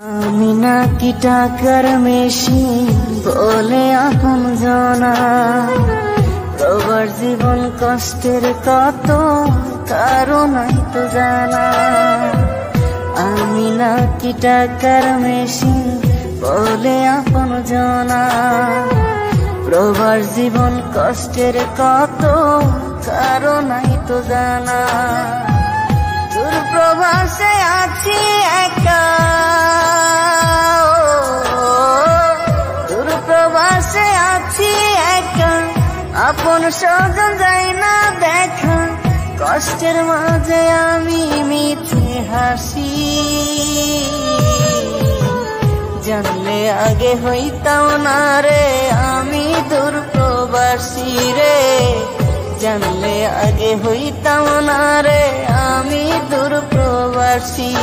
আমি নাকি টাকার মেশিন বলে আপন জানা, প্রবার জীবন কষ্টের কত কারণ তো জানা। আমি নাকি টাকার মেশিন বলে আপন জানা, প্রবার জীবন কষ্টের কত কারণ তো জানা। দূরপ্রবাসে আছি একা, দূরপ্রবাসে আছি একা, আপন স্বজন যায় না দেখা। কষ্টের মাঝে আমি মিছে হাসি, জানলে আগে হইতাম না রে আমি দূরপ্রবাসী রে, জানলে আগে হইতাম না রে আমি দূরপ্রবাসী।